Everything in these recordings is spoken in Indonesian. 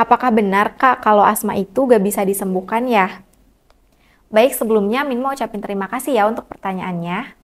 Apakah benar, Kak, kalau asma itu gak bisa disembuhkan ya? Baik, sebelumnya Min mau ucapin terima kasih ya untuk pertanyaannya.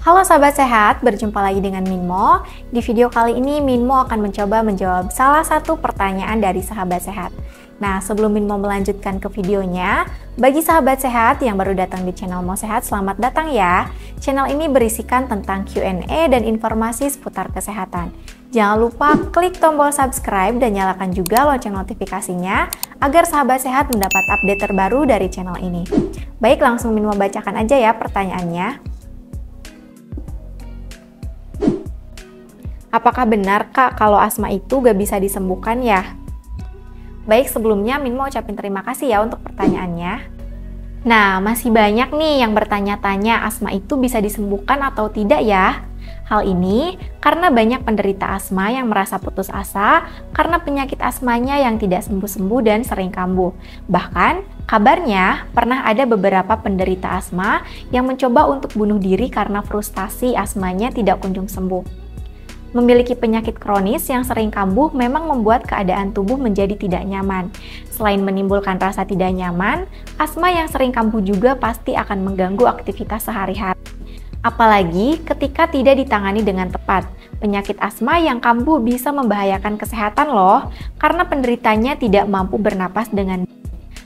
Halo sahabat sehat, berjumpa lagi dengan Minmo. Di video kali ini Minmo akan mencoba menjawab salah satu pertanyaan dari sahabat sehat. Nah, sebelum Minmo melanjutkan ke videonya, bagi sahabat sehat yang baru datang di channel Mo Sehat, selamat datang ya. Channel ini berisikan tentang Q&A dan informasi seputar kesehatan. Jangan lupa klik tombol subscribe dan nyalakan juga lonceng notifikasinya agar sahabat sehat mendapat update terbaru dari channel ini. Baik, langsung Minmo bacakan aja ya pertanyaannya. Apakah benar, Kak, kalau asma itu gak bisa disembuhkan ya? Baik, sebelumnya Min mau ucapin terima kasih ya untuk pertanyaannya. Nah, masih banyak nih yang bertanya-tanya asma itu bisa disembuhkan atau tidak ya? Hal ini karena banyak penderita asma yang merasa putus asa karena penyakit asmanya yang tidak sembuh-sembuh dan sering kambuh. Bahkan, kabarnya pernah ada beberapa penderita asma yang mencoba untuk bunuh diri karena frustasi asmanya tidak kunjung sembuh. Memiliki penyakit kronis yang sering kambuh memang membuat keadaan tubuh menjadi tidak nyaman. Selain menimbulkan rasa tidak nyaman, asma yang sering kambuh juga pasti akan mengganggu aktivitas sehari-hari. Apalagi ketika tidak ditangani dengan tepat. Penyakit asma yang kambuh bisa membahayakan kesehatan loh, karena penderitanya tidak mampu bernapas dengan baik.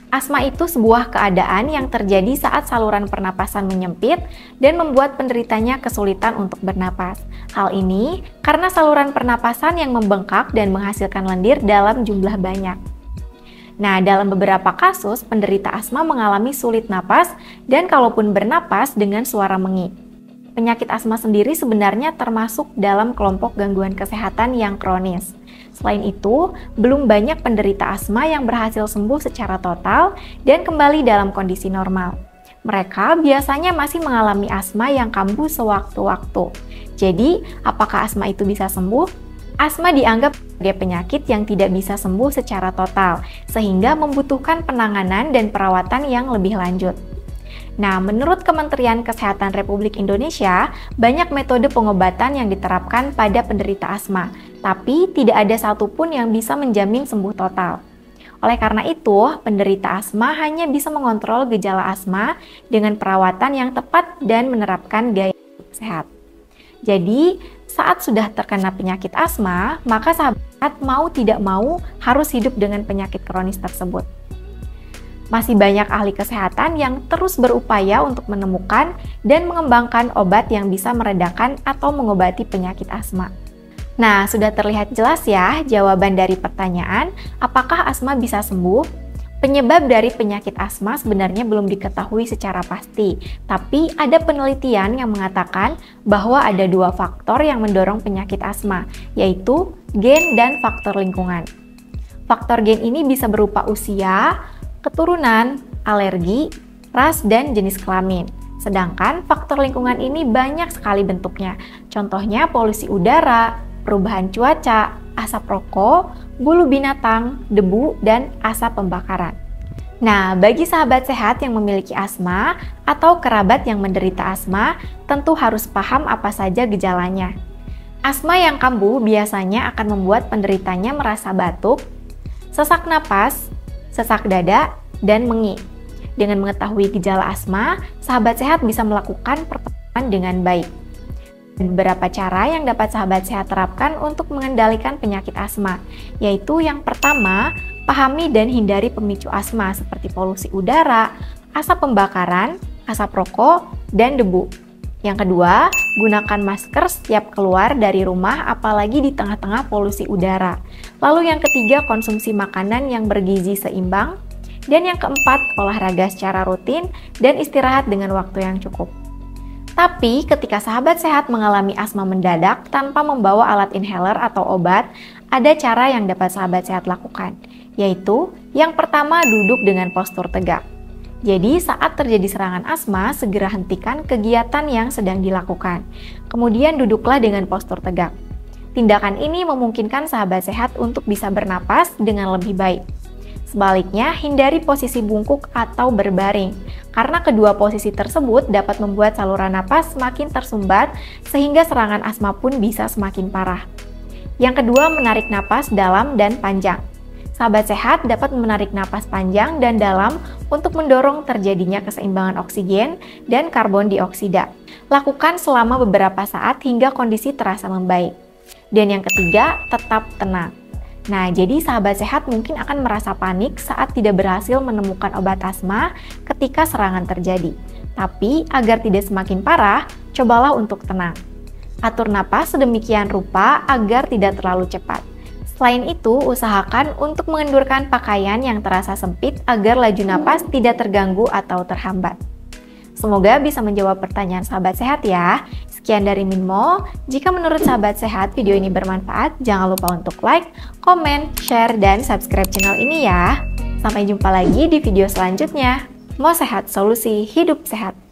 Asma itu sebuah keadaan yang terjadi saat saluran pernapasan menyempit dan membuat penderitanya kesulitan untuk bernapas. Hal ini karena saluran pernapasan yang membengkak dan menghasilkan lendir dalam jumlah banyak. Nah, dalam beberapa kasus, penderita asma mengalami sulit napas dan kalaupun bernapas dengan suara mengik. Penyakit asma sendiri sebenarnya termasuk dalam kelompok gangguan kesehatan yang kronis. Selain itu, belum banyak penderita asma yang berhasil sembuh secara total dan kembali dalam kondisi normal. Mereka biasanya masih mengalami asma yang kambuh sewaktu-waktu. Jadi, apakah asma itu bisa sembuh? Asma dianggap sebagai penyakit yang tidak bisa sembuh secara total, sehingga membutuhkan penanganan dan perawatan yang lebih lanjut. Nah, menurut Kementerian Kesehatan Republik Indonesia, banyak metode pengobatan yang diterapkan pada penderita asma, tapi tidak ada satupun yang bisa menjamin sembuh total. Oleh karena itu, penderita asma hanya bisa mengontrol gejala asma dengan perawatan yang tepat dan menerapkan gaya hidup sehat. Jadi, saat sudah terkena penyakit asma, maka sahabat mau tidak mau harus hidup dengan penyakit kronis tersebut. Masih banyak ahli kesehatan yang terus berupaya untuk menemukan dan mengembangkan obat yang bisa meredakan atau mengobati penyakit asma. Nah, sudah terlihat jelas ya jawaban dari pertanyaan, apakah asma bisa sembuh? Penyebab dari penyakit asma sebenarnya belum diketahui secara pasti, tapi ada penelitian yang mengatakan bahwa ada dua faktor yang mendorong penyakit asma, yaitu gen dan faktor lingkungan. Faktor gen ini bisa berupa usia, keturunan, alergi, ras, dan jenis kelamin. Sedangkan faktor lingkungan ini banyak sekali bentuknya. Contohnya polusi udara, perubahan cuaca, asap rokok, bulu binatang, debu, dan asap pembakaran. Nah, bagi sahabat sehat yang memiliki asma atau kerabat yang menderita asma, tentu harus paham apa saja gejalanya. Asma yang kambuh biasanya akan membuat penderitanya merasa batuk, sesak napas, sesak dada, dan mengik. Dengan mengetahui gejala asma, sahabat sehat bisa melakukan pertolongan dengan baik. Beberapa cara yang dapat sahabat sehat terapkan untuk mengendalikan penyakit asma, yaitu yang pertama, pahami dan hindari pemicu asma seperti polusi udara, asap pembakaran, asap rokok, dan debu. Yang kedua, gunakan masker setiap keluar dari rumah apalagi di tengah-tengah polusi udara. Lalu yang ketiga, konsumsi makanan yang bergizi seimbang. Dan yang keempat, olahraga secara rutin dan istirahat dengan waktu yang cukup. Tapi ketika sahabat sehat mengalami asma mendadak tanpa membawa alat inhaler atau obat, ada cara yang dapat sahabat sehat lakukan, yaitu yang pertama, duduk dengan postur tegak. Jadi saat terjadi serangan asma, segera hentikan kegiatan yang sedang dilakukan. Kemudian duduklah dengan postur tegak. Tindakan ini memungkinkan sahabat sehat untuk bisa bernapas dengan lebih baik. Sebaliknya, hindari posisi bungkuk atau berbaring, karena kedua posisi tersebut dapat membuat saluran napas semakin tersumbat sehingga serangan asma pun bisa semakin parah. Yang kedua, menarik napas dalam dan panjang. Sahabat sehat dapat menarik napas panjang dan dalam untuk mendorong terjadinya keseimbangan oksigen dan karbon dioksida. Lakukan selama beberapa saat hingga kondisi terasa membaik. Dan yang ketiga, tetap tenang. Nah, jadi sahabat sehat mungkin akan merasa panik saat tidak berhasil menemukan obat asma ketika serangan terjadi. Tapi, agar tidak semakin parah, cobalah untuk tenang. Atur napas sedemikian rupa agar tidak terlalu cepat. Selain itu, usahakan untuk mengendurkan pakaian yang terasa sempit agar laju napas tidak terganggu atau terhambat. Semoga bisa menjawab pertanyaan sahabat sehat ya. Sekian dari Minmo. Jika menurut sahabat sehat video ini bermanfaat, jangan lupa untuk like, komen, share, dan subscribe channel ini ya. Sampai jumpa lagi di video selanjutnya. Mo Sehat, solusi hidup sehat.